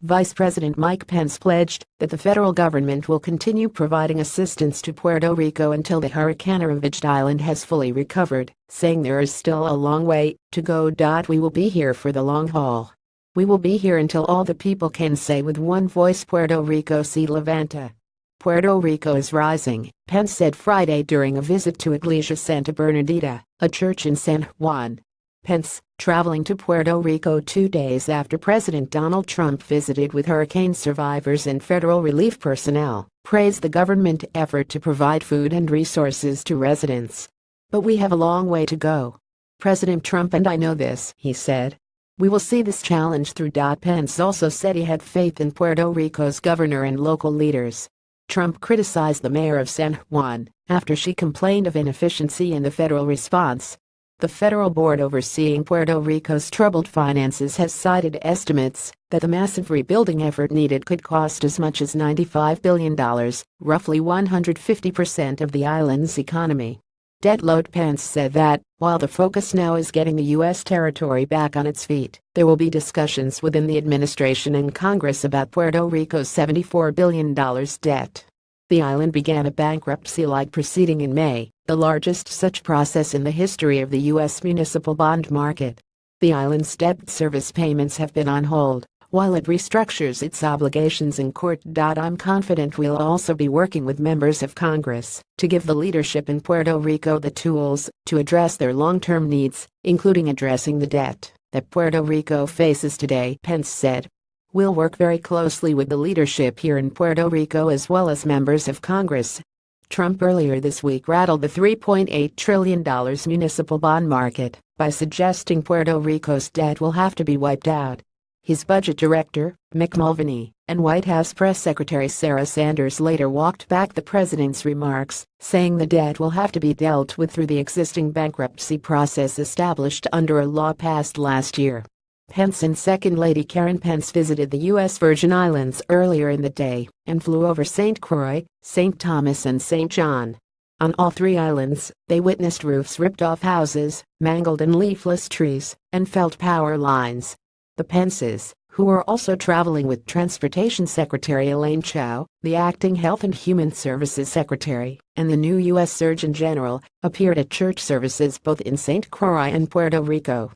Vice President Mike Pence pledged that the federal government will continue providing assistance to Puerto Rico until the hurricane-ravaged island has fully recovered, saying there is still a long way to go. We will be here for the long haul. We will be here until all the people can say with one voice, Puerto Rico se levanta. Puerto Rico is rising, Pence said Friday during a visit to Iglesia Santa Bernardita, a church in San Juan. Pence, traveling to Puerto Rico 2 days after President Donald Trump visited with hurricane survivors and federal relief personnel, praised the government effort to provide food and resources to residents. But we have a long way to go. President Trump and I know this, he said. We will see this challenge through. Pence also said he had faith in Puerto Rico's governor and local leaders. Trump criticized the mayor of San Juan after she complained of inefficiency in the federal response. The federal board overseeing Puerto Rico's troubled finances has cited estimates that the massive rebuilding effort needed could cost as much as $95 billion, roughly 150% of the island's economy. Debt load. Pence said that, while the focus now is getting the U.S. territory back on its feet, there will be discussions within the administration and Congress about Puerto Rico's $74 billion debt. The island began a bankruptcy-like proceeding in May, the largest such process in the history of the U.S. municipal bond market. The island's debt service payments have been on hold while it restructures its obligations in court. I'm confident we'll also be working with members of Congress to give the leadership in Puerto Rico the tools to address their long-term needs, including addressing the debt that Puerto Rico faces today, Pence said. We'll work very closely with the leadership here in Puerto Rico as well as members of Congress. Trump earlier this week rattled the $3.8 trillion municipal bond market by suggesting Puerto Rico's debt will have to be wiped out. His budget director, Mick Mulvaney, and White House Press Secretary Sarah Sanders later walked back the president's remarks, saying the debt will have to be dealt with through the existing bankruptcy process established under a law passed last year. Pence and Second Lady Karen Pence visited the U.S. Virgin Islands earlier in the day and flew over St. Croix, St. Thomas and St. John. On all 3 islands, they witnessed roofs ripped off houses, mangled and leafless trees, and felt power lines. The Pences, who were also traveling with Transportation Secretary Elaine Chao, the acting Health and Human Services Secretary, and the new U.S. Surgeon General, appeared at church services both in St. Croix and Puerto Rico.